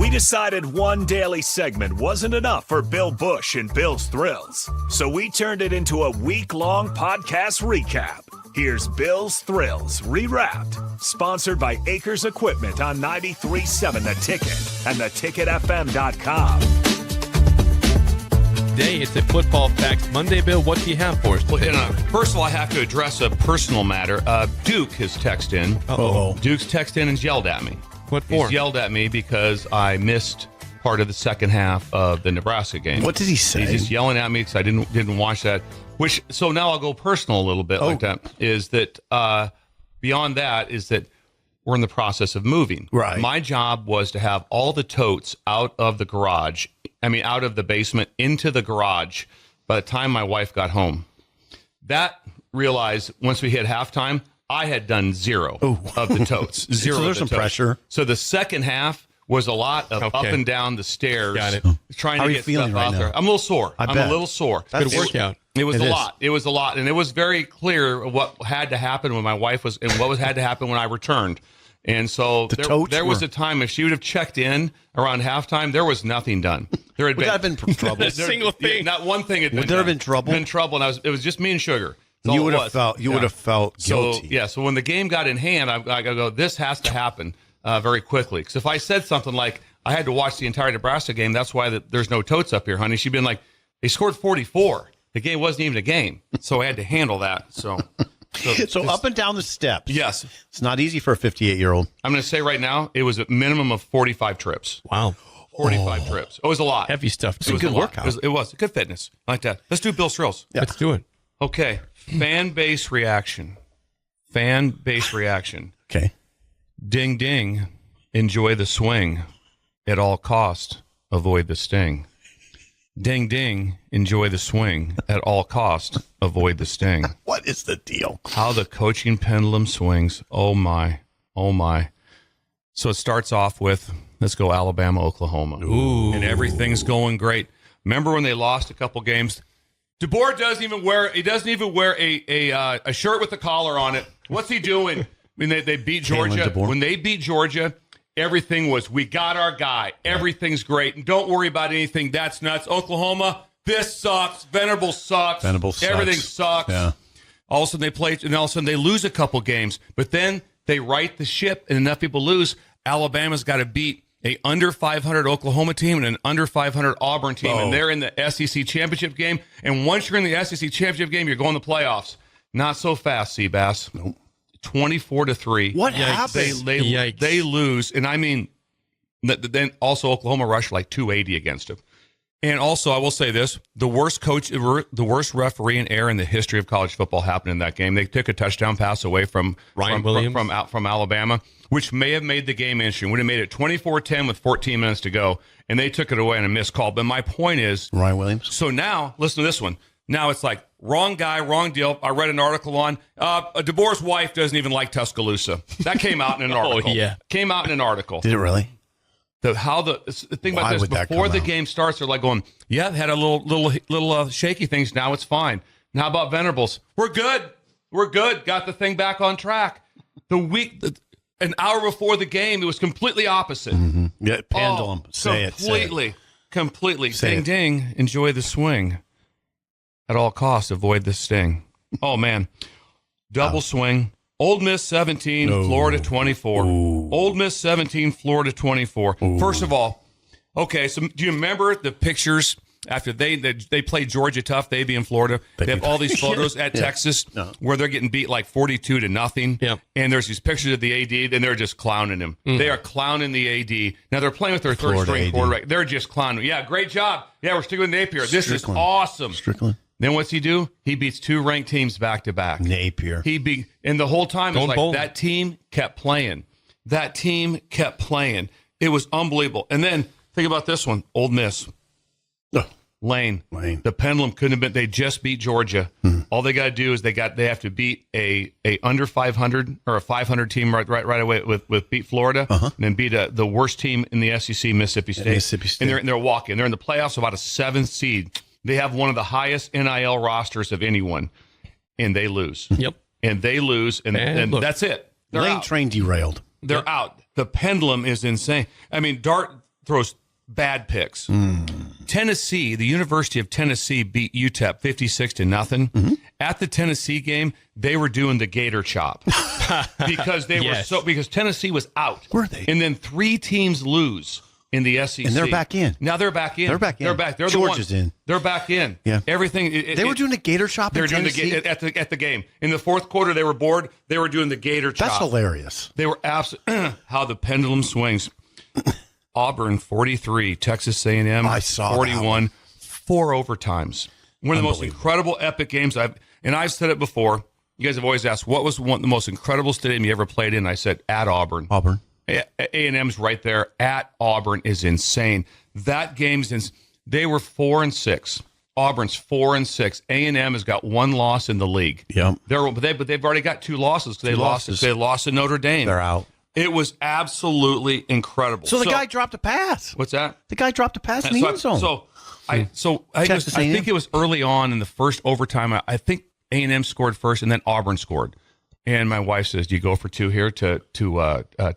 We decided one daily segment wasn't enough for Bill Bush and Bill's Thrills, so we turned it into a week-long podcast recap. Here's Bill's Thrills Rewrapped, sponsored by Acres Equipment on 93.7 The Ticket and theticketfm.com. Today, it's a Football Facts Monday. Bill, what do you have for us today? Well, first of all, I have to address a personal matter. Duke has texted in. Uh-oh. Duke's texted in and yelled at me. What for? He's yelled at me because I missed part of the second half of the Nebraska game. What did he say? He's just yelling at me because I didn't watch that. So now I'll go personal a little bit like that. Is that beyond that is that we're in the process of moving. Right. My job was to have all the totes out of the garage. Out of the basement into the garage by the time my wife got home. That realized once we hit halftime, I had done zero of the totes. Zero. So there's some pressure. So the second half was a lot of up and down the stairs. Got it. Trying How to are you get feeling stuff right out now? there. I'm a little sore. I'm a little sore. That's good workout. It was It a is. lot. It was a lot. And it was very clear what had to happen when my wife was, and what had to happen when I returned. And so there was a time, if she would have checked in around halftime, there was nothing done. There had Would that have been trouble? A single thing. Not one thing had been Would there have done. been trouble? Been trouble, and it was just me and Sugar. That's You all would it have was. felt. You would have felt guilty. So when the game got in hand, I got to go. This has to happen very quickly. Because if I said something like I had to watch the entire Nebraska game, that's why there's no totes up here, honey. She'd been like, they scored 44. The game wasn't even a game, so I had to handle that. So up and down the steps. yes, It's not easy for a 58-year-old. I'm going to say right now, it was a minimum of 45 trips. Wow. 45 trips. It was a lot. Heavy stuff. It was good a lot. workout. It was good fitness. I like that. Let's do Bill's Thrills. Yeah. Let's do it. Okay. Fan base reaction. Fan base reaction. Okay. Ding ding. Enjoy the swing. At all cost, avoid the sting. Ding ding. Enjoy the swing. At all cost, avoid the sting. What is the deal? How the coaching pendulum swings. Oh my. Oh my. So it starts off with, let's go Alabama, Oklahoma. Ooh. And everything's going great. Remember when they lost a couple games? DeBoer doesn't even wear a shirt with a collar on it. What's he doing? I mean, they beat Georgia. DeBoer. When they beat Georgia, everything was, we got our guy. Everything's great. And don't worry about anything. That's nuts. Oklahoma, this sucks. Venable sucks. Everything sucks. Yeah. All of a sudden they play, and all of a sudden they lose a couple games. But then they right the ship, and enough people lose. Alabama's got to beat a under 500 Oklahoma team and an under 500 Auburn team, and they're in the SEC championship game. And once you're in the SEC championship game, you're going to the playoffs. Not so fast, Seabass. Nope. 24-3. What happened? Yikes. They lose, and I mean, then also Oklahoma rushed like 280 against them. And also, I will say this: the worst referee and error in the history of college football happened in that game. They took a touchdown pass away from Ryan Williams from Alabama, which may have made the game interesting. Would have made it 24-10 with 14 minutes to go, and they took it away on a missed call. But my point is, Ryan Williams. so now listen to this one. Now it's like wrong guy, wrong deal. I read an article on DeBoer's wife doesn't even like Tuscaloosa. That came out in an article. yeah. Came out in an article. Did it really? The thing Why about this, would that before come the out? game starts, they're like going, yeah, had a little shaky things. Now it's fine. And how about Venables? We're good. Got the thing back on track. An hour before the game, it was completely opposite. Mm-hmm. Yeah, pendulum. Say it. Completely. Say Ding, it. ding. Enjoy the swing. At all costs, avoid the sting. Oh, man. Double swing. Old Miss 17, No. Florida 24. Ooh. Old Miss 17, Florida 24. Ooh. First of all, okay, so do you remember the pictures after they played Georgia tough, they be in Florida? They have all these photos at Texas where they're getting beat like 42-0. Yeah. And there's these pictures of the AD, and they're just clowning him. They are clowning the AD. Now they're playing with their Florida third-string AD. quarterback. They're just clowning. Yeah, great job. Yeah, we're sticking with Napier. This is Strickland. awesome. Strickland. Then what's he do? He beats two ranked teams back to back. Napier. And the whole time it's Going like bold. that team kept playing. It was unbelievable. And then think about this one: Old Miss, Lane. The pendulum couldn't have been. They just beat Georgia. All they got to do is they have to beat a under 500 or a 500 team right away with beat Florida, and then beat the worst team in the SEC, Mississippi State. And they're walking. They're in the playoffs, about a 7th seed. They have one of the highest NIL rosters of anyone, and they lose. Yep. And they lose, and look, that's it. They're Lane out. train derailed. They're out. The pendulum is insane. I mean, throws bad picks. Tennessee, the University of Tennessee beat UTEP 56-0. At the Tennessee game, they were doing the gator chop because because Tennessee was out. Were they? And then 3 teams lose in the SEC. And they're back in. Now they're back in. They're back in. They're back. They're Georgia's the ones. in. They're back in. Yeah. Everything. They were doing the gator chop They in were doing Tennessee? at the game. In the fourth quarter, they were bored. They were doing the gator chop. That's hilarious. They were absolutely how the pendulum swings. Auburn 43, Texas A&M I saw 41, 4 overtimes. One of the most incredible epic games I've said it before. You guys have always asked what was the most incredible stadium you ever played in. I said at Auburn. Auburn. A&M's right there at Auburn is insane. That game's they were 4-6. Auburn's 4-6. A&M has got 1 loss in the league. Yep. But they've already got 2 losses. They lost to Notre Dame. They're out. It was absolutely incredible. So the guy dropped a pass. What's that? The guy dropped a pass in the end zone. I think it was early on in the first overtime. I think A&M scored first, and then Auburn scored. And my wife says, "Do you go for 2 here to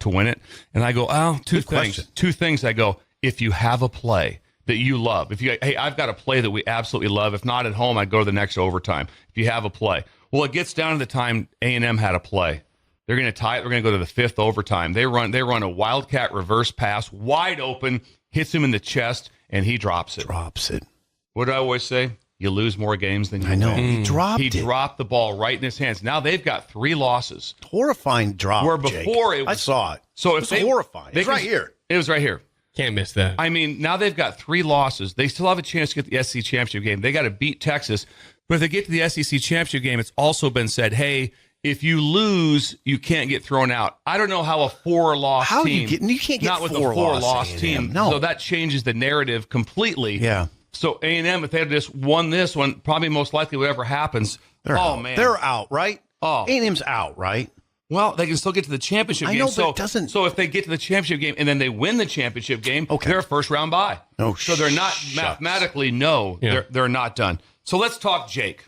win it?" And I go, "Oh, two Good things. question. 2 things." I go, "If you have a play that you love, I've got a play that we absolutely love. If not at home, I go to the next overtime. If you have a play, well, it gets down to the time A&M had a play." They're going to tie it. We're going to go to the 5th overtime. They run a wildcat reverse pass, wide open, hits him in the chest, and he drops it. What do I always say? You lose more games than you win. I know. He dropped He dropped the ball right in his hands. Now they've got 3 losses. Horrifying drop. Where before Jake. I saw it. So it was horrifying. It's right here. It was right here. Can't miss that. I mean, now they've got 3 losses. They still have a chance to get the SEC championship game. They got to beat Texas. But if they get to the SEC championship game, it's also been said, hey, if you lose, you can't get thrown out. I don't know how a 4-loss team. You can't get not with a 4-loss team. No. So that changes the narrative completely. Yeah. So A&M, if they had just won this one, probably most likely whatever happens. Man, they're out, right? Oh. A&M's out, right? Well, they can still get to the championship game. I know, but it doesn't. So if they get to the championship game and then they win the championship game, they're a first-round bye. Oh, so they're not mathematically they're not done. So let's talk Jake.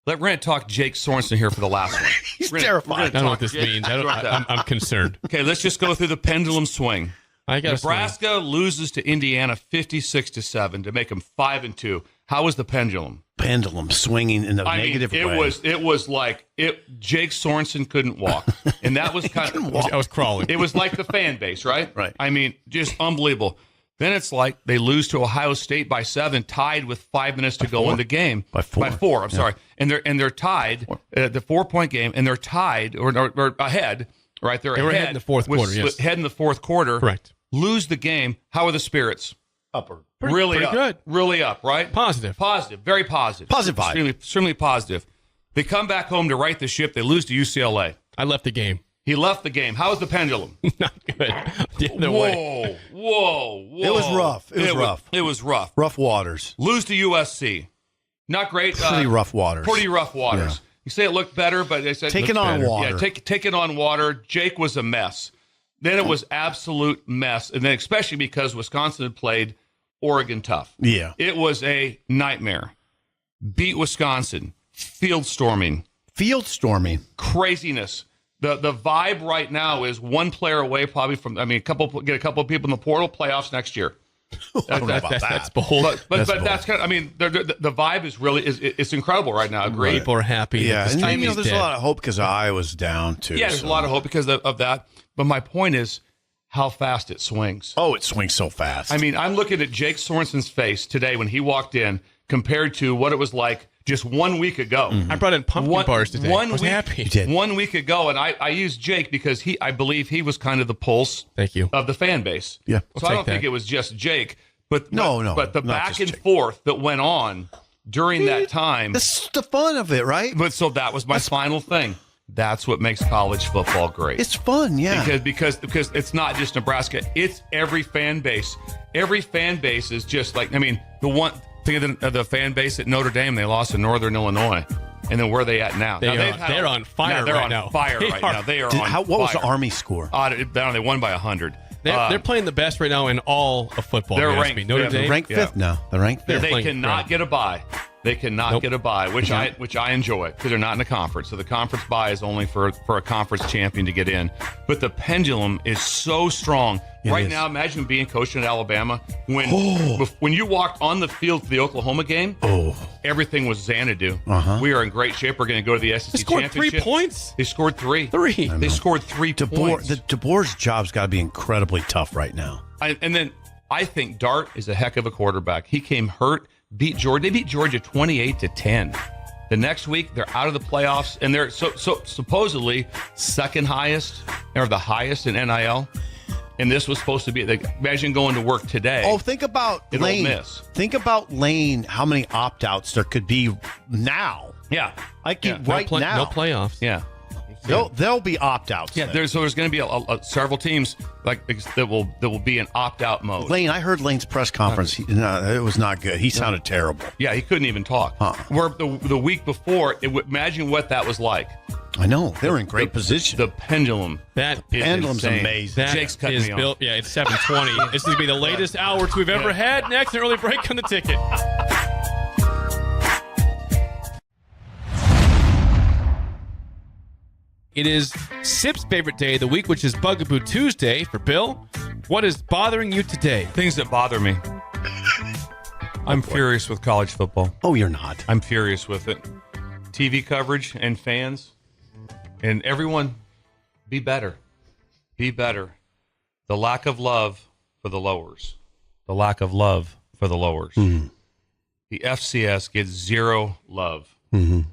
We're going to talk Jake Sorensen here for the last one. He's terrifying. I don't know what this means. I'm concerned. Okay, let's just go through the pendulum swing. Nebraska loses to Indiana 56-7 to make them 5-2. How was the pendulum? Pendulum swinging in a negative way. It was like Jake Sorensen couldn't walk, and that was kind of I was crawling. It was like the fan base, right? Right. I mean, just unbelievable. Then it's like they lose to Ohio State by 7, tied with 5 minutes to go in the game. By 4. I'm sorry, and they're tied at the 4-point game, and they're tied or ahead. Right, they were ahead in the fourth quarter. Yes, head in the fourth quarter. Correct. Lose the game. How are the spirits? Upper. Really pretty up. good. Really up, right? Positive. Very positive. Positive vibe. Extremely positive. They come back home to right the ship. They lose to UCLA. I left the game. He left the game. How was the pendulum? Not good. The other way. Whoa. It was rough. It was rough. Rough waters. Lose to USC. Not great. Pretty rough waters. Yeah. You say it looked better, but they said taking on water. Yeah, take it on water. Jake was a mess. Then it was absolute mess, and then especially because Wisconsin had played Oregon tough. Yeah. It was a nightmare. Beat Wisconsin. Field storming. Craziness. The vibe right now is one player away probably from, get a couple of people in the portal, playoffs next year. I don't know about that. That's bold. But that's kind of, the vibe is really, it's incredible right now. Agree? People are happy. Yeah, and there's a lot of hope because Iowa's down too. Yeah, there's a lot of hope because of that. But my point is how fast it swings. Oh, it swings so fast. I mean, I'm looking at Jake Sorensen's face today when he walked in compared to what it was like just 1 week ago. I brought in pumpkin bars today. I was happy. You did. 1 week ago, and I used Jake because I believe he was kind of the pulse Thank you. of the fan base. Yeah. So I don't think it was just Jake. But No, But the not back just and Jake. forth that went on during that time. That's the fun of it, right? But so that was my final thing. That's what makes college football great. It's fun, yeah. Because it's not just Nebraska. It's every fan base. Every fan base is just like, the one think of the fan base at Notre Dame. They lost to Northern Illinois. And then where are they at now? They're on fire right now. They are on fire. What was the Army score? They won by 100. They're playing the best right now in all of football. They're you ask ranked me. Notre fifth. Dame. Ranked fifth now. They're ranked fifth. They cannot get a bye. They cannot get a bye, which I enjoy because they're not in a conference. So the conference bye is only for a conference champion to get in. But the pendulum is so strong. Right now, imagine being coaching at Alabama when you walked on the field for the Oklahoma game. Everything was Xanadu. We are in great shape. We're going to go to the SEC championship. They scored 3 points. They scored 3. They scored 3 points. DeBoer's job's got to be incredibly tough right now. And then I think Dart is a heck of a quarterback. He came hurt, beat Georgia. They beat Georgia 28-10. The next week, they're out of the playoffs, and they're so supposedly second highest or the highest in NIL. And this was supposed to be, imagine going to work today. Oh, think about Lane. Think about Lane, how many opt-outs there could be now. Yeah. Right now. No playoffs. Yeah. There'll be opt-outs. Yeah, there's going to be several teams that will be in opt-out mode. Lane, I heard Lane's press conference. It was not good. He sounded terrible. Yeah, he couldn't even talk. Where the week before, imagine what that was like. I know. They're in great position. The pendulum. Pendulum's amazing. Jake's cutting me off. Yeah, it's 7:20. This is going to be the latest hour or two we've ever had. Next, an early break on the ticket. It is Sip's favorite day of the week, which is Bugaboo Tuesday for Bill. What is bothering you today? Things that bother me. I'm furious with college football. Oh, you're not. I'm furious with it. TV coverage and fans and everyone, be better. Be better. The lack of love for the lowers. The lack of love for the lowers. Mm-hmm. The FCS gets zero love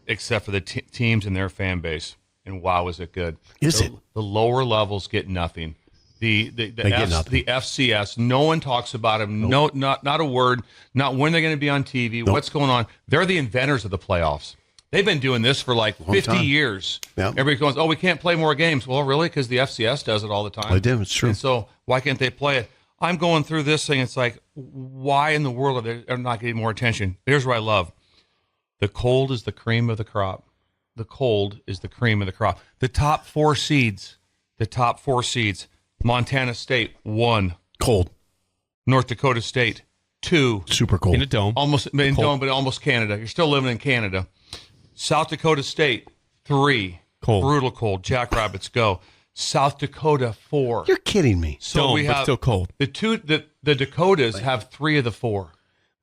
except for the teams and their fan base. And wow, is it good? Is it? The lower levels get nothing. The FCS, no one talks about them. Nope. No, not a word. Not when they're going to be on TV. Nope. What's going on? They're the inventors of the playoffs. They've been doing this for like 50 years. Yep. Everybody goes, "Oh, we can't play more games." Well, really? Because the FCS does it all the time. They do. It's true. And so why can't they play it? I'm going through this thing. It's like, why in the world are they not getting more attention? Here's what I love: the cold is the cream of the crop. The cold is the cream of the crop. The top four seeds. Montana State, 1. Cold. North Dakota State, 2. Super cold. In a dome. Almost in dome, but almost Canada. You're still living in Canada. South Dakota State, 3. Cold. Brutal cold. Jackrabbits go. South Dakota, 4. You're kidding me. So dome, we have but still cold. The Dakotas have 3 of the 4.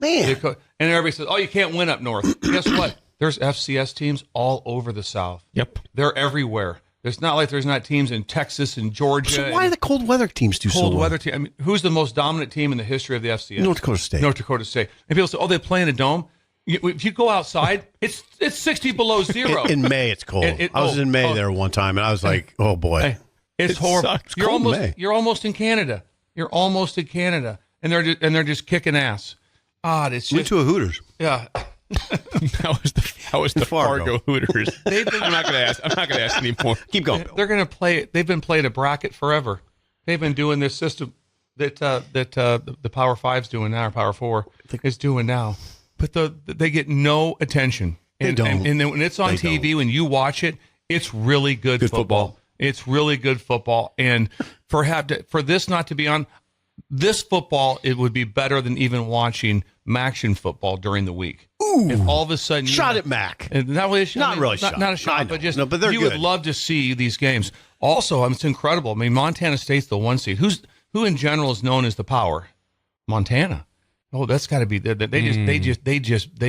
Man. And everybody says, "Oh, you can't win up north." Guess what? There's FCS teams all over the South. Yep. They're everywhere. It's not like there's not teams in Texas and Georgia. So why do the cold weather teams do so well? Cold weather team. I mean, who's the most dominant team in the history of the FCS? North Dakota State. North Dakota State. And people say, "Oh, they play in a dome." If you go outside, it's 60 below zero. In May, it's cold. I was in May there one time, and I was like, "Oh boy, hey, it's horrible." Sucks. You're almost in Canada. You're almost in Canada, and they're just kicking ass. It's just went to a Hooters. Yeah. That was the Fargo Hooters. I'm not going to ask anymore. Keep going. They're going to play. They've been playing a bracket forever. They've been doing this system that the Power 5's doing now, or Power 4 is doing now. But they get no attention. And then when it's on TV, when you watch it, it's really good football. It's really good football. And for this not to be on this football, it would be better than even watching Maction football during the week. Ooh, if all of a sudden shot at Mac. And not really a shot. Not really shot. Not a shot, but just but they're you good. Would love to see these games. Also, it's incredible. I mean, Montana State's the 1 seed. Who in general is known as the power? Montana. Oh, that's got to be. They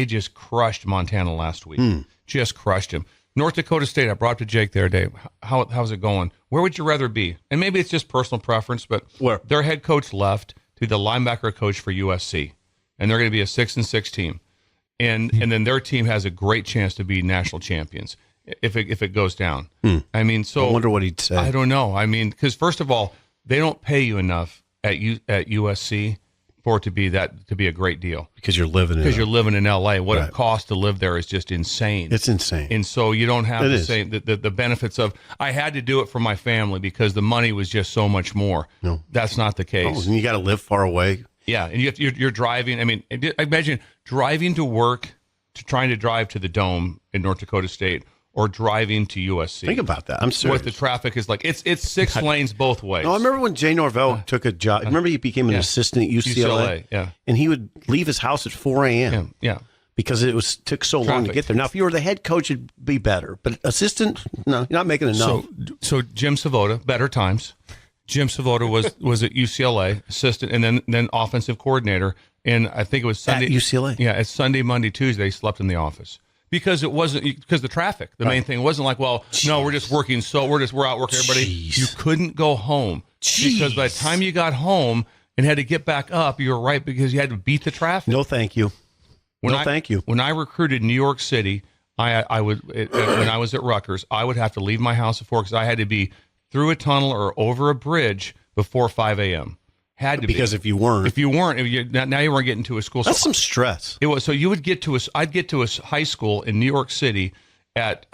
just crushed Montana last week. Just crushed him. North Dakota State. I brought up to Jake the other day. How's it going? Where would you rather be? And maybe it's just personal preference, but their head coach left to be the linebacker coach for USC, and they're going to be a 6-6 team, and then their team has a great chance to be national champions if it goes down. I mean, so I wonder what he'd say. I don't know. I mean, because first of all, they don't pay you enough at USC for it to be a great deal because you're living in LA. What it costs to live there is just insane. It's insane, and so you don't have the benefits of. I had to do it for my family because the money was just so much more. No, that's not the case. Oh, and you got to live far away. Yeah, and you're driving. I mean, I imagine driving to work, trying to drive to the Dome in North Dakota State, or driving to USC. Think about that. I'm serious. What the traffic is like. It's 6 lanes both ways. No, I remember when Jay Norvell took a job. Remember he became an assistant at UCLA? Yeah. And he would leave his house at 4 a.m. Yeah. because it took so long to Traffic. get there. Now, if you were the head coach, it'd be better. But assistant, no, you're not making enough. So Jim Savota, better times. Jim Savota was at UCLA, assistant, and then offensive coordinator. And I think it was Sunday. At UCLA? Yeah, it's Sunday, Monday, Tuesday, he slept in the office. Because the traffic. The main thing wasn't like, well, no, we're just working. So we're out working everybody. Jeez. You couldn't go home. Because by the time you got home and had to get back up, you were right because you had to beat the traffic. No, thank you. Thank you. When I recruited New York City, I would when I was at Rutgers, I would have to leave my house at 4 because I had to be through a tunnel or over a bridge before 5 a.m. Had to because be. if you weren't, now you weren't getting to a school. That's some stress. It was so you would get to I'd get to a high school in New York City at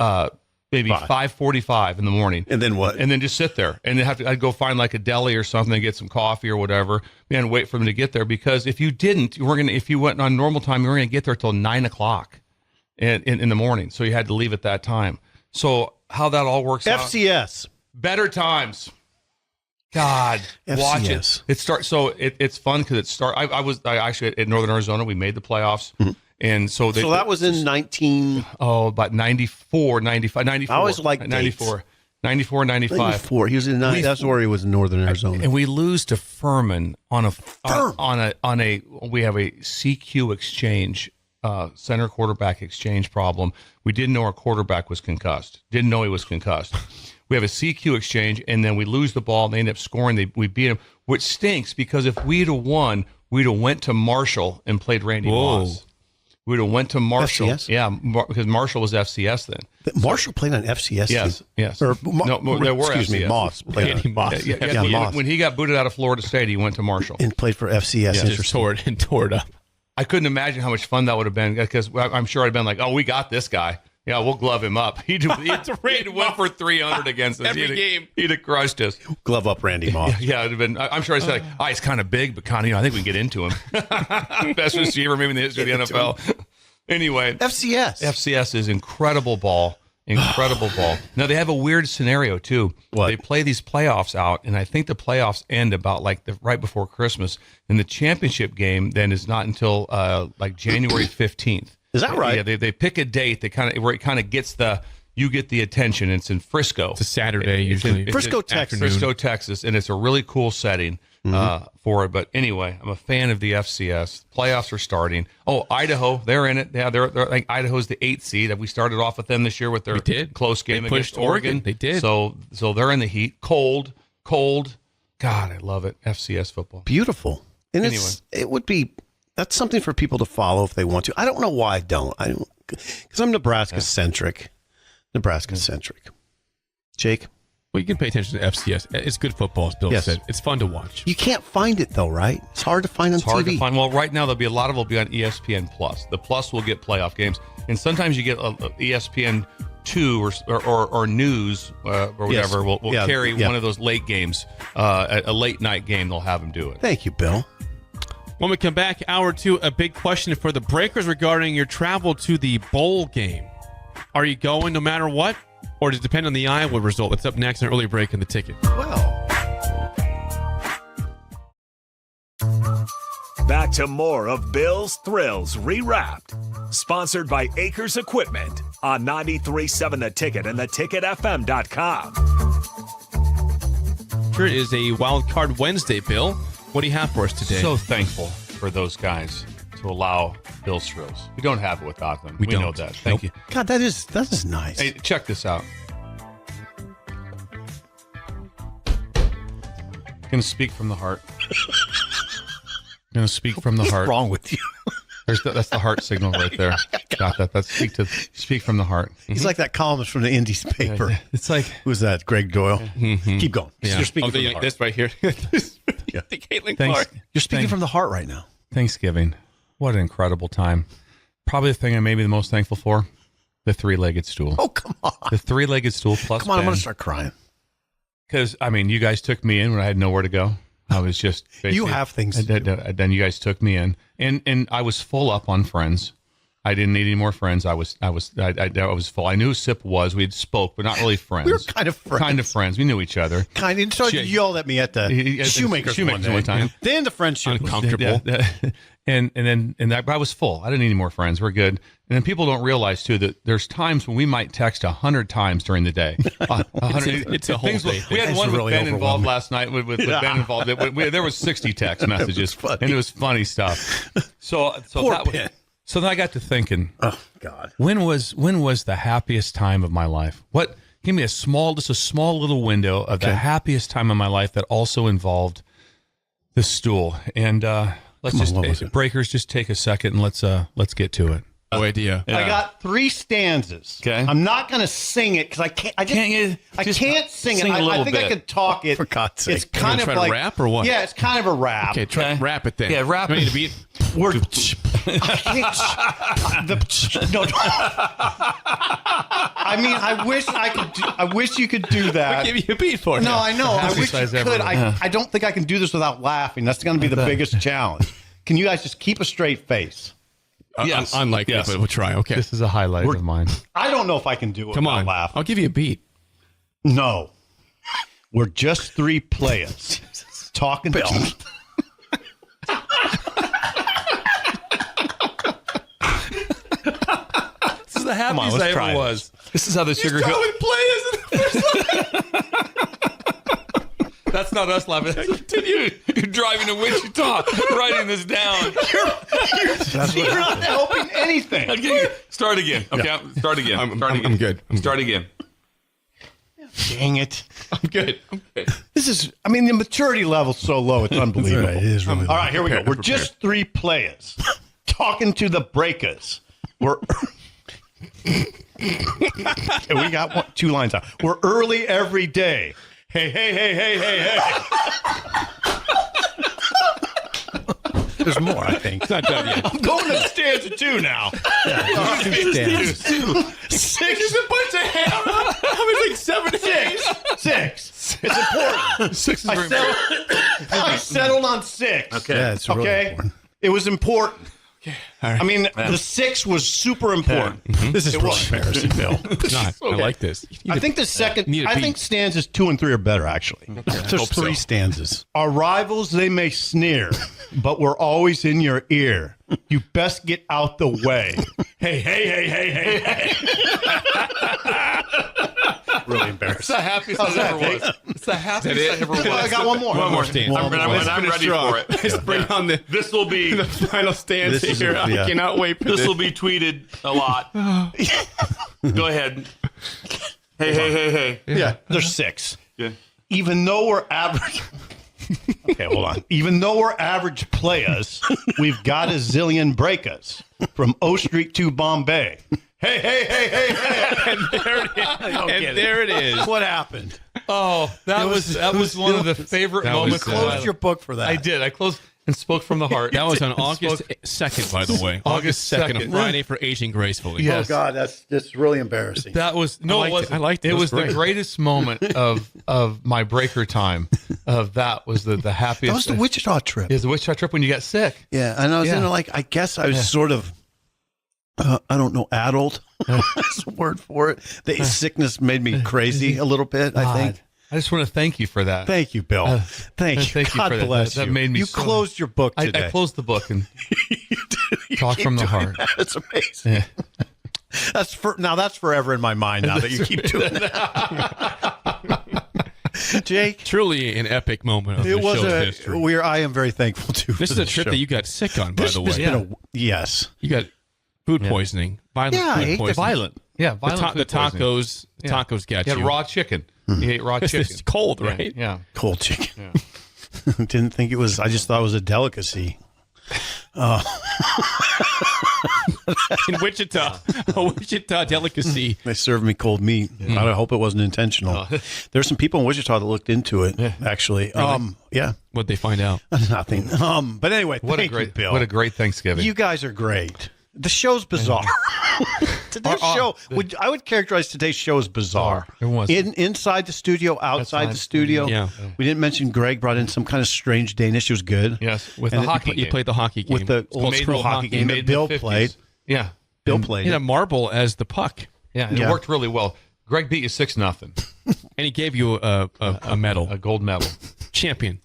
maybe 5:45 in the morning, and then what? And then just sit there, and I'd go find like a deli or something and get some coffee or whatever, and wait for them to get there. Because if you didn't, if you went on normal time, you weren't going to get there till 9 o'clock in the morning. So you had to leave at that time. So how that all works out? FCS, better times. God, FCS. watch it. It starts. So it's fun because it start. I was actually at Northern Arizona. We made the playoffs, and so that was in 19. about 94, 95, 94. I always liked 94, 94, 95. 94. He was in. That's where he was in Northern Arizona. And we lose to Furman on a. We have a CQ exchange, center quarterback exchange problem. We didn't know our quarterback was concussed. Didn't know he was concussed. We have a CQ exchange, and then we lose the ball, and they end up scoring. We beat them, which stinks because if we'd have won, we'd have went to Marshall and played Randy Moss. We'd have went to Marshall. FCS? Yeah, because Marshall was FCS then. Marshall played on FCS. Yes, yes. Or, there were excuse me, FCS. Moss played Randy on, Moss. Yeah, Moss. When he got booted out of Florida State, he went to Marshall. and played for FCS. Yeah. Just tore it up. I couldn't imagine how much fun that would have been because I'm sure I'd have been like, oh, we got this guy. Yeah, we'll glove him up. He'd went for 300 against us. Every game. He'd have crushed us. Glove up, Randy Moss. Yeah, it'd have been. I'm sure I said, like, he's kind of big, but kind of, I think we can get into him. Best receiver maybe in the history of the NFL. Anyway, FCS is incredible ball. Incredible ball. Now, they have a weird scenario, too. What? They play these playoffs out, and I think the playoffs end about like right before Christmas. And the championship game then is not until like January 15th. Is that right? Yeah, they pick a date where it kind of gets you get the attention. It's in Frisco. It's a Saturday usually. Frisco, Texas. Frisco, Texas, and it's a really cool setting for it. But anyway, I'm a fan of the FCS. Playoffs are starting. Oh, Idaho, they're in it. Yeah, they're like Idaho's the 8th seed. We started off with them this year with their close game against Oregon. They did. So they're in the heat. Cold. God, I love it. FCS football. Beautiful. And it would be. That's something for people to follow if they want to. I don't know why I don't. Because I'm Nebraska centric. Jake? Well, you can pay attention to FCS. It's good football, as Bill said. It's fun to watch. You can't find it, though, right? It's hard to find on TV. It's hard to find. Well, right now, a lot of it will be on ESPN Plus. The Plus will get playoff games. And sometimes you get ESPN 2 or News or whatever will carry one of those late games, a late night game. They'll have them do it. Thank you, Bill. When we come back, hour two, a big question for the Breakers regarding your travel to the bowl game. Are you going no matter what? Or does it depend on the Iowa result? It's up next, an early break in the ticket. Well. Back to more of Bill's Thrills Rewrapped. Sponsored by Acres Equipment on 93.7 The Ticket and theticketfm.com. Sure, it is a Wild Card Wednesday, Bill. What do you have for us today? So thankful for those guys to allow Bill's Thrills. We don't have it without them. We don't. know that. Thank you. God, that is nice. Hey, check this out. Going to speak from the heart. Going to speak from the heart. What's wrong with you? That's the heart signal right there. Got that. That's speak from the heart. He's like that columnist from the Indies paper. It's like, who's that? Greg Doyle. Keep going. Yeah. You're speaking from the heart. This right here. Caitlin Clark. You're speaking from the heart right now. Thanksgiving. What an incredible time. Probably the thing I may be the most thankful for, the three-legged stool. Oh, come on. The three-legged stool plus Come on, Ben. I'm going to start crying. Because, I mean, you guys took me in when I had nowhere to go. I was just... You have things to do. Then you guys took me in. And I was full up on friends. I didn't need any more friends. I was full. I knew who Sip was. We had spoke, but not really friends. We were kind of friends. Kind of friends. We knew each other. Kind of. So you yelled at me at the Shoemakers one time. Then the friendship was Uncomfortable. And I was full. I didn't need any more friends. We're good. And then people don't realize too that there's times when we might text 100 times during the day. 100, it's a whole day. We had It's one really with Ben involved overwhelming. last night. With Ben involved, there was 60 text messages, and it was funny stuff. So Poor that Ben. so then I got to thinking. Oh God. When was the happiest time of my life? What? Give me just a small little window of the happiest time of my life that also involved the stool. And breakers, just take a second and let's get to it. No idea. I got 3 stanzas. Okay. I'm not going to sing it because I can't. I can't sing it. sing a little I think I bit. could talk it. For God's sake. It's kind of try to like rap or what? Yeah, it's kind of a rap. Okay, try rap it then. Yeah, rap Do I need it. to beat. We're, I mean, I wish you could do that. Give you a beat for it. No, I know. I wish you Exercise could. ever. I don't think I can do this without laughing. That's going to be the biggest challenge. Can you guys just keep a straight face? Yes. Unlikely, Yes. but we'll try. Okay. This is a highlight of mine. I don't know if I can do it Come without on. laughing. I'll give you a beat. No. We're just 3 players talking to This is the happiest let's I try ever it. was. This is how the sugar goes. That's not us laughing. You're driving to Wichita, writing this down. You're not helping anything. Okay, start again. Okay, start again. I'm good. Start again. Dang it. I'm good. This is, I mean, the maturity level's so low, it's unbelievable. Right, it is really All right, here we go. We're just 3 players talking to the breakers. We're. Okay, we got 2 lines out. We're early every day. Hey, hey, hey, hey, hey, hey. There's more, I think. It's not done yet. I'm going to stanza 2 now. Stanzas. 6 is a bunch of hair. I was like 7 days. 6. It's important. 6 is very I settled on 6. Okay. Yeah, it's really Okay? important. It was important. All right. I mean, the 6 was super important. This is really embarrassing, Bill. It's not. I like this. I think the second, need a I beat. think stanzas 2 and 3 are better, actually. There's 3 stanzas. Our rivals, they may sneer, but we're always in your ear. You best get out the way. Hey, hey, hey, hey, hey, hey. Really It's embarrassing. the happiest I ever was. It's the happiest I ever was. I got one more. One more stanza. I'm ready for it. Let's bring on the This will be final stanza This is here. a- I yeah. cannot wait for this this. will be tweeted a lot. Go ahead. Hey, hey, hey, hey. Yeah, there's 6. Yeah. Even though we're average. Okay, hold on. Even though we're average players, we've got a zillion breakers from O Street to Bombay. Hey, hey, hey, hey, hey. And there it is. And there it is. What happened? Oh, that was one of the favorite That was, moments. of my Closed life. your book for that. I did. I closed and spoke from the heart. That was on August 2nd, by the way. August 2nd, a 2nd. Friday for Aging Gracefully. Yeah. Oh, God, that's really embarrassing. That was no, I it liked it. wasn't. I liked it. It It was was the great. greatest moment of my breaker time. That was the happiest. That was the Wichita trip. Is the Wichita trip when you got sick? Yeah, and I was Yeah. in like, I guess I was sort of, I don't know, addled. That's a word for it. The sickness made me crazy a little bit, I think. God, I just want to thank you for that. Thank you, Bill. Thank you. thank you God for that. bless That you. made me You so- closed your book today. I closed the book and talk Keep from the doing heart. that. That's amazing. Yeah. That's forever in my mind now that you keep doing that. Jake, Truly an epic moment of it the was show's a. history. I am very thankful to. This is a trip that you got sick on, by the way. Yes. You got food poisoning. Violent Yeah, I food ate the poisoning. Violent. Yeah, The, violent the food poisoning. tacos got You you. had raw chicken. You ate raw chicken. It's cold, right? Yeah. Cold chicken. Didn't think it was. I just thought it was a delicacy. In Wichita, a Wichita delicacy. They served me cold meat. I hope it wasn't intentional. There's some people in Wichita that looked into it. Actually, yeah, What'd they find out? nothing. But anyway, What a thank great you, Bill. What a great Thanksgiving. You guys are great. The show's bizarre. Today's show, I would characterize today's show as bizarre. It was. Inside the studio, outside the studio. Yeah. We didn't mention Greg brought in some kind of strange Danish. It was good. Yes, with And the it- hockey You game. played the hockey game. With the It's called old Scroll school hockey game Made that in Bill the 50s. played. Yeah. Bill played He had it. a marble as the puck, Yeah, it worked really well. Greg beat you 6-0, and he gave you a medal, a gold medal. champion.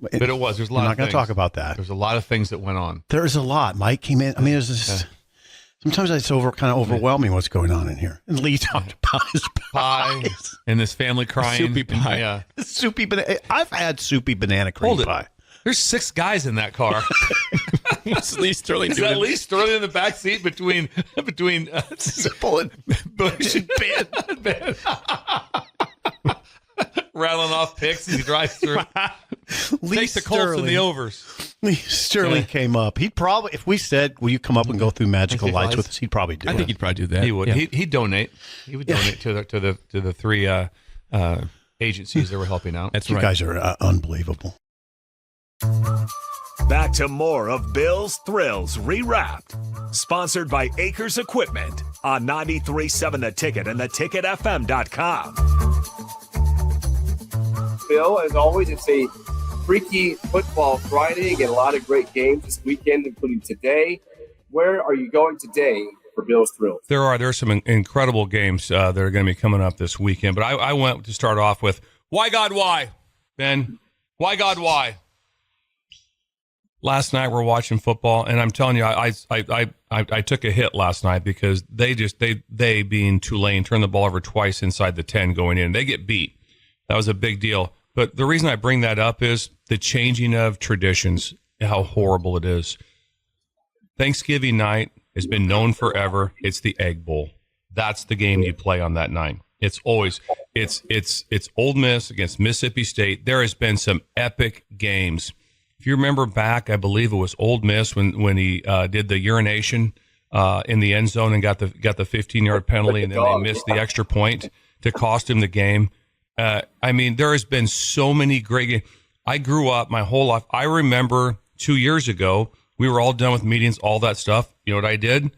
But it was. There's a lot. We're of not going to things. talk about that. There's a lot of things that went on. There's a lot. Mike came in. I mean, there's just sometimes it's kind of overwhelming what's going on in here. And Lee talked about his Pie and this family crying. Soupy pie. Yeah. soupy banana. I've had soupy banana cream Hold it. pie. There's 6 guys in that car. What's Lee Sterling Is doing? that Lee Sterling in the back seat between Simple and Bush and Ben? Rattling off picks as he drives through. Lee Takes the Colts and the overs. Lee Sterling came up. He'd probably, if we said, "Will you come up and go through magical lights with us?" He'd probably do I it. think he'd probably do that. He would. Yeah. He'd donate. He would donate to the 3 agencies that were helping out. That's You right. guys are unbelievable. Back to more of Bill's Thrills Rewrapped. Sponsored by Acres Equipment on 93.7 The Ticket and theticketfm.com. Bill, as always, it's a freaky football Friday. Get a lot of great games this weekend, including today. Where are you going today for Bill's Thrills? There are some incredible games that are going to be coming up this weekend. But I went to start off with Why God Why, Ben? Why God Why? Last night we're watching football, and I'm telling you, I took a hit last night because they being Tulane turned the ball over twice inside the 10 going in. They get beat. That was a big deal. But the reason I bring that up is the changing of traditions, how horrible it is. Thanksgiving night has been known forever. It's the Egg Bowl. That's the game you play on that night. It's always it's Ole Miss against Mississippi State. There has been some epic games. If you remember back, I believe it was Ole Miss when he did the urination in the end zone and got the 15-yard penalty, and then they missed the extra point to cost him the game. I mean, there has been so many great games. I grew up my whole life. I remember 2 years ago, we were all done with meetings, all that stuff. You know what I did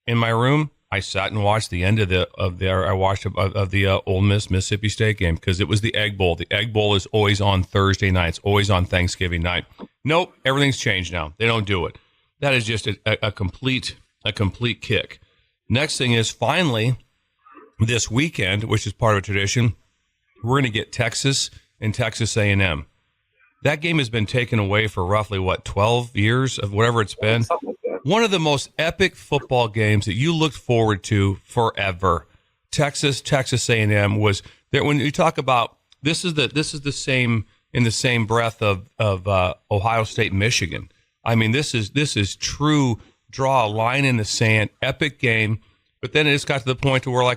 in my room? I sat and watched the end of the Ole Miss Mississippi State game because it was the Egg Bowl. The Egg Bowl is always on Thursday nights, always on Thanksgiving night. Nope, everything's changed now. They don't do it. That is just a complete kick. Next thing is finally this weekend, which is part of a tradition, we're going to get Texas and Texas A&M. That game has been taken away for roughly 12 years of whatever it's been. One of the most epic football games that you looked forward to forever. Texas A&M was there. When you talk about this is the same in the same breath of Ohio State, Michigan. I mean, this is true. Draw a line in the sand, epic game. But then it just got to the point to where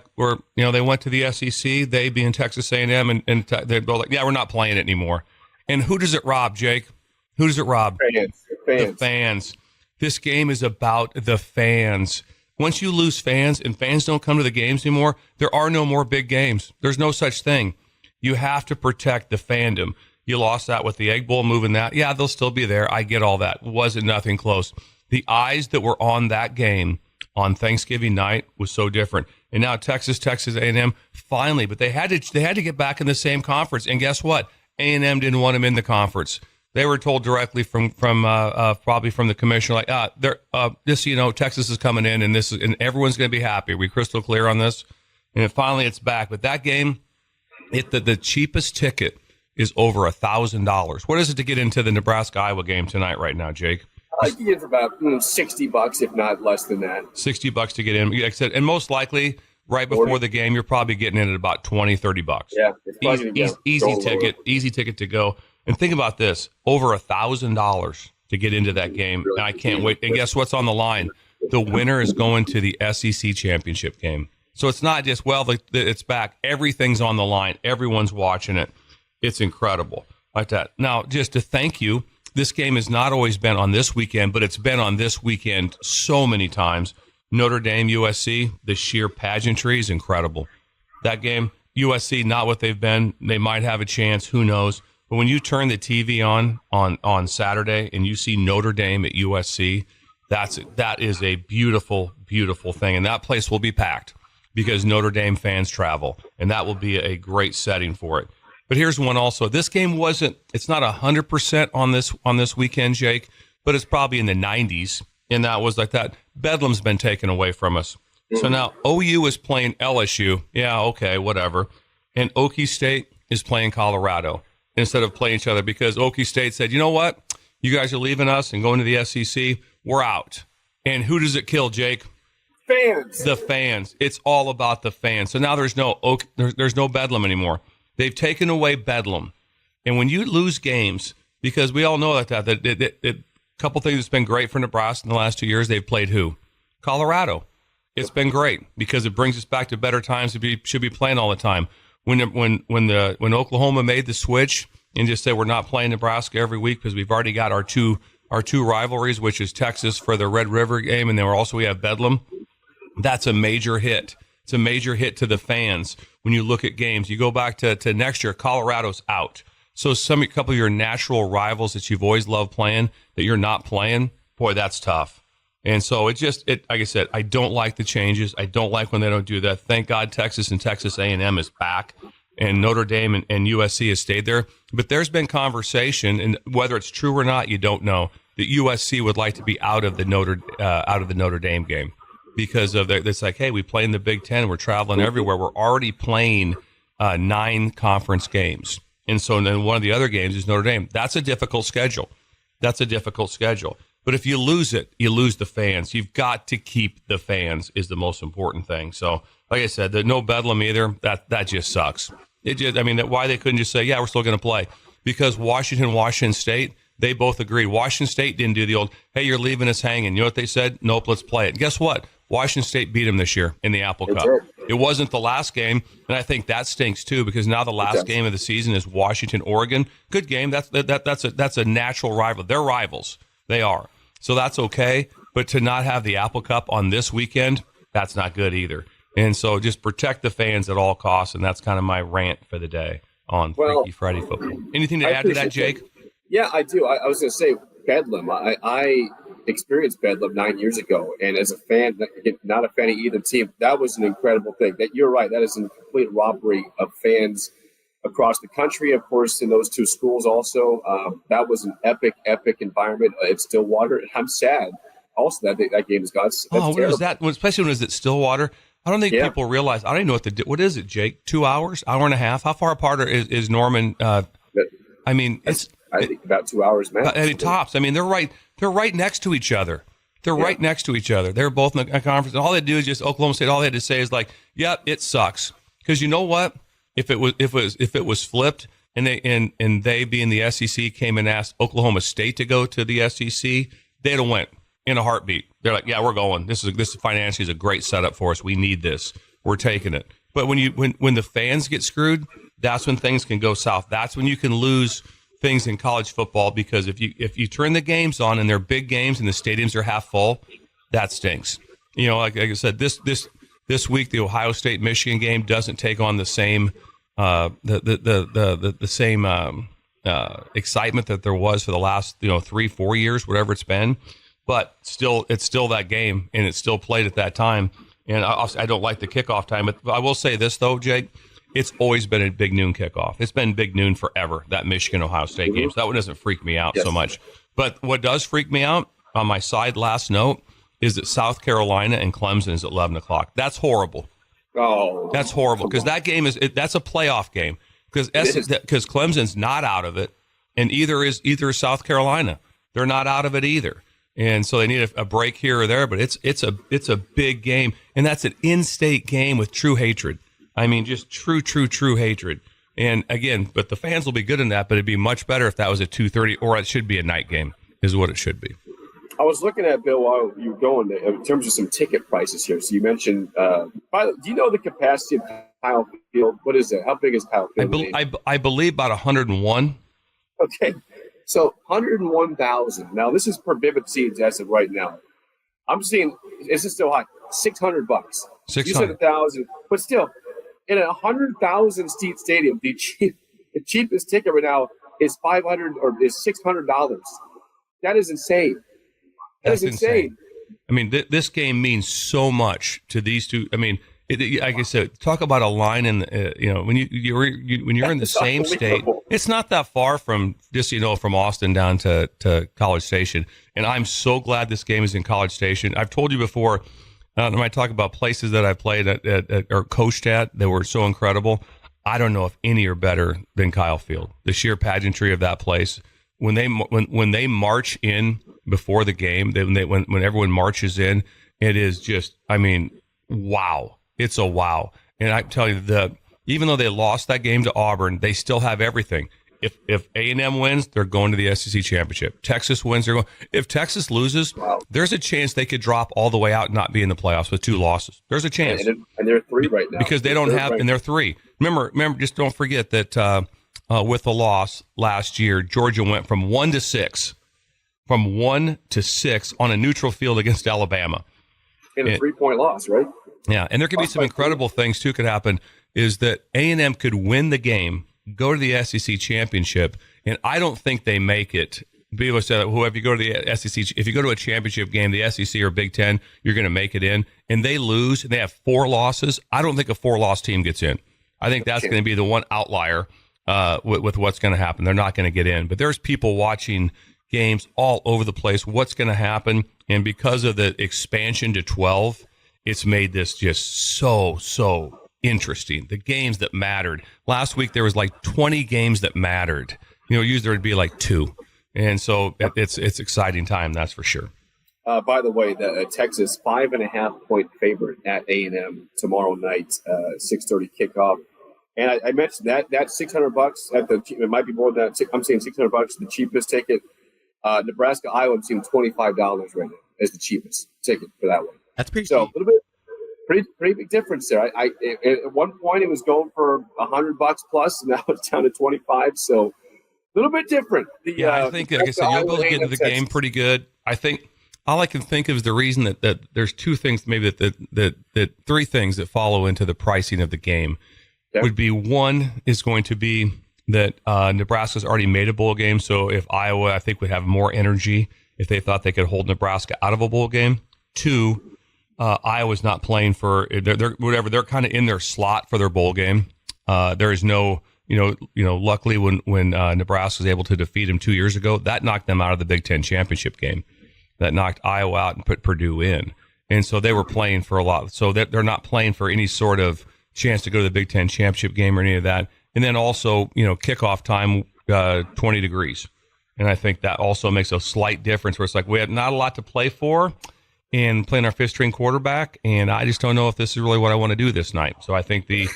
they went to the SEC, they being Texas A&M, and they're like, yeah, we're not playing it anymore. And who does it rob, Jake? Who does it rob? Fans. The fans. This game is about the fans. Once you lose fans and fans don't come to the games anymore, there are no more big games. There's no such thing. You have to protect the fandom. You lost that with the Egg Bowl moving that. Yeah, they'll still be there. I get all that. Wasn't nothing close. The eyes that were on that game on Thanksgiving night was so different. And now Texas A&M finally, but they had to get back in the same conference. And guess what? A&M didn't want them in the conference. They were told directly from probably from the commissioner, like, just so you know, Texas is coming in, and everyone's going to be happy. Are we crystal clear on this? And finally, it's back. But that game, the cheapest ticket is over $1,000. What is it to get into the Nebraska-Iowa game tonight, right now, Jake? I think it's about $60, if not less than that. $60 to get in. Like I said, and most likely, right before the game, you're probably getting in at about $20-$30. Yeah, it's probably gonna go easy ticket to go. And think about this: over $1,000 to get into that game, and I can't wait. And guess what's on the line? The winner is going to the SEC championship game. So it's not just it's back. Everything's on the line. Everyone's watching it. It's incredible like that. Now, just to thank you. This game has not always been on this weekend, but it's been on this weekend so many times. Notre Dame, USC, the sheer pageantry is incredible. That game, USC, not what they've been. They might have a chance. Who knows? But when you turn the TV on Saturday and you see Notre Dame at USC, that is a beautiful, beautiful thing. And that place will be packed because Notre Dame fans travel. And that will be a great setting for it. But here's one also. This game it's not 100% on this weekend, Jake, but it's probably in the 90s. and that was like that. Bedlam's been taken away from us. So now OU is playing LSU. Yeah, okay, whatever. And Okie State is playing Colorado instead of playing each other because Okie State said, you know what? You guys are leaving us and going to the SEC. We're out. And who does it kill, Jake? Fans. The fans. It's all about the fans. So now there's no Bedlam anymore. They've taken away Bedlam. And when you lose games, because we all know that a couple things that's been great for Nebraska in the last 2 years, they've played who? Colorado. It's been great because it brings us back to better times. Should be playing all the time. When Oklahoma made the switch and just said we're not playing Nebraska every week because we've already got our two rivalries, which is Texas for the Red River game, and then we have Bedlam. That's a major hit. It's a major hit to the fans when you look at games. You go back to next year, Colorado's out. So a couple of your natural rivals that you've always loved playing that you're not playing, boy, that's tough. And so like I said, I don't like the changes. I don't like when they don't do that. Thank God Texas and Texas A&M is back, and Notre Dame and USC has stayed there. But there's been conversation, and whether it's true or not, you don't know, that USC would like to be out of the Notre Dame game because of it's like, hey, we play in the Big Ten, we're traveling everywhere, we're already playing 9 conference games, and so then one of the other games is Notre Dame. That's a difficult schedule. But if you lose it, you lose the fans. You've got to keep the fans is the most important thing. So, like I said, no Bedlam either. That just sucks. Why they couldn't just say, yeah, we're still going to play? Because Washington State, they both agreed. Washington State didn't do the old, hey, you're leaving us hanging. You know what they said? Nope, let's play it. And guess what? Washington State beat them this year in the Apple Cup. It wasn't the last game, and I think that stinks too because now the last game of the season is Washington-Oregon. Good game. That's a natural rival. They're rivals. They are. So that's okay. But to not have the Apple Cup on this weekend, that's not good either. And so just protect the fans at all costs, and that's kind of my rant for the day on Freaky Friday football. Anything to add to that, Jake? Yeah, I do. I was going to say Bedlam. I experienced Bedlam 9 years ago, and as a fan, not a fan of either team, that was an incredible thing. That you're right. That is a complete robbery of fans across the country, of course, in those 2 schools also. That was an epic environment at Stillwater. And I'm sad also that game has gone. What was that? Especially when it was at Stillwater. I don't think people realize. I don't even know what is it, Jake? 2 hours, hour and a half? How far apart is Norman? I think about 2 hours, man. Tops. They're right next to each other. Right next to each other. They're both in a conference, and all they do is just Oklahoma State. All they had to say is like, "Yep, it sucks." Because you know what? If it was flipped, and they being the SEC came and asked Oklahoma State to go to the SEC, they'd have went in a heartbeat. They're like, yeah, we're going. This financially is a great setup for us. We need this. We're taking it. But when the fans get screwed, that's when things can go south. That's when you can lose things in college football because if you turn the games on and they're big games and the stadiums are half full, that stinks. Like I said, this week the Ohio State Michigan game doesn't take on the same the same excitement that there was for the last 3-4 years, whatever it's been. But it's still that game, and it's still played at that time. And I don't like the kickoff time, but I will say this though, Jake, it's always been a big noon kickoff. It's been big noon forever, that Michigan Ohio State game. So that one doesn't freak me out so much. But what does freak me out on my side last note is that South Carolina and Clemson is at 11 o'clock. That's horrible. Oh, that's horrible because that game that's a playoff game because Clemson's not out of it, and either is South Carolina. They're not out of it either, and so they need a break here or there. But it's a big game, and that's an in-state game with true hatred. Just true hatred. And again, but the fans will be good in that. But it'd be much better if that was at 2:30, or it should be a night game. Is what it should be. I was looking at, Bill, while you were going in terms of some ticket prices here. So you mentioned, do you know the capacity of Kyle Field? What is it? How big is Kyle Field? I believe about 101. Okay. So 101,000. Now, this is per Vivid Seats as of right now. I'm seeing, this is still high, $600. 600. You said 1,000, but still, in a 100,000 seat stadium, the cheapest ticket right now is $500 or is $600. That is insane. That's insane. This game means so much to these two. like I said, talk about a line in when you're in the same state. It's not that far from from Austin down to College Station, and I'm so glad this game is in College Station. I've told you before when I talk about places that I played at or coached at that were so incredible. I don't know if any are better than Kyle Field. The sheer pageantry of that place when they march in before the game, when everyone marches in, it is just, I mean, wow. It's a wow. And I tell you, even though they lost that game to Auburn, they still have everything. If A&M wins, they're going to the SEC championship. Texas wins, they're going. If Texas loses, there's a chance they could drop all the way out and not be in the playoffs with 2 losses. There's a chance. And they're 3 right now. Because they don't have, and they're 3. Remember, just don't forget that with the loss last year, Georgia went from 1 to 6. From 1 to 6 on a neutral field against Alabama. In a 3-point loss, right? Yeah, and there could be some incredible things, too, could happen, is that A&M could win the game, go to the SEC championship, and I don't think they make it. People say that, if you go to the SEC, if you go to a championship game, the SEC or Big Ten, you're going to make it in, and they lose, and they have 4 losses. I don't think a 4-loss team gets in. I think that's going to be the one outlier with what's going to happen. They're not going to get in. But there's people watching games all over the place. What's going to happen? And because of the expansion to 12, it's made this just so interesting. The games that mattered. Last week, there was like 20 games that mattered. Usually there would be like 2. And so it's exciting time, that's for sure. By the way, the Texas 5.5-point favorite at A&M tomorrow night, 6:30 kickoff. And I mentioned that $600 it might be more than that. I'm saying $600, the cheapest ticket. Nebraska, Iowa, I'm seeing $25 right now as the cheapest ticket for that one. That's pretty so cheap. A little bit, pretty big difference there. At one point it was going for $100 plus, and now it's down to 25. So a little bit different. I think, like I said, you'll be able to get into the game pretty good. I think all I can think of is the reason that there's 2 things, maybe that 3 things that follow into the pricing of the game. Would be, one is going to be that Nebraska's already made a bowl game, so if Iowa, I think, would have more energy if they thought they could hold Nebraska out of a bowl game. 2, Iowa's not playing for they're kind of in their slot for their bowl game. There is no, luckily when Nebraska was able to defeat them 2 years ago, that knocked them out of the Big Ten championship game. That knocked Iowa out and put Purdue in, and so they were playing for a lot. So they're not playing for any sort of chance to go to the Big Ten championship game or any of that. And then also, kickoff time, 20 degrees. And I think that also makes a slight difference where it's like we have not a lot to play for and playing our 5th-string quarterback. And I just don't know if this is really what I want to do this night. So I think the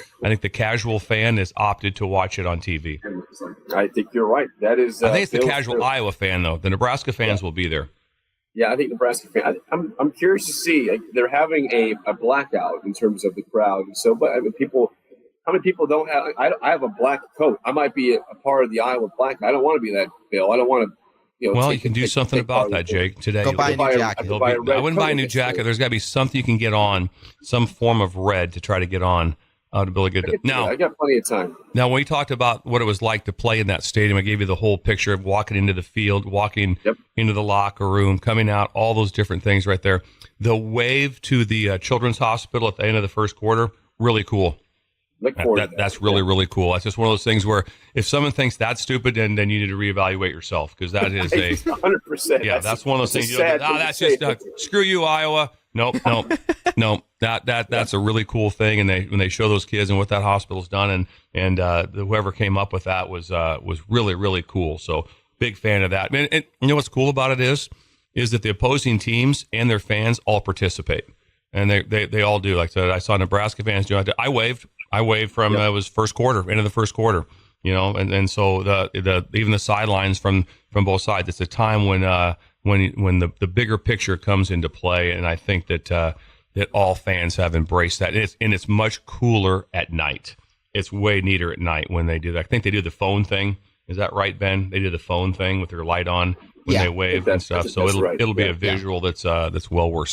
casual fan has opted to watch it on TV. I think you're right. That is. I think it's the casual Iowa fan, though. The Nebraska fans will be there. Yeah, I think Nebraska fan. I'm curious to see. They're having a blackout in terms of the crowd. So, but how many people don't have? I have a black coat. I might be a part of the Iowa blackout. I don't want to be that, Bill. I don't want to. Well, you can do something about that, Jake. Today, go buy a new jacket. I wouldn't buy a new jacket. There's got to be something you can get on, some form of red to try to get on. To be able to get now. I got plenty of time. Now, when we talked about what it was like to play in that stadium, I gave you the whole picture of walking into the field, walking into the locker room, coming out, all those different things right there. The wave to the Children's Hospital at the end of the first quarter, really cool. Look forward to that. That's really, really cool. That's just one of those things where if someone thinks that's stupid, then you need to reovaluate yourself because that is 100%. Yeah, that's one of those things. That's just screw you, Iowa. Nope. That's a really cool thing. And when they show those kids and what that hospital's done, and whoever came up with that was really, really cool. So big fan of that. And you know what's cool about it is that the opposing teams and their fans all participate, and they all do. Like I saw Nebraska fans do it. I waved from it was first quarter, end of the first quarter. And so even the sidelines from both sides. It's a time when the bigger picture comes into play, and I think that all fans have embraced that. And it's much cooler at night. It's way neater at night when they do that. I think they do the phone thing. Is that right, Ben? They do the phone thing with their light on when they wave and stuff. So it'll be a visual that's well worth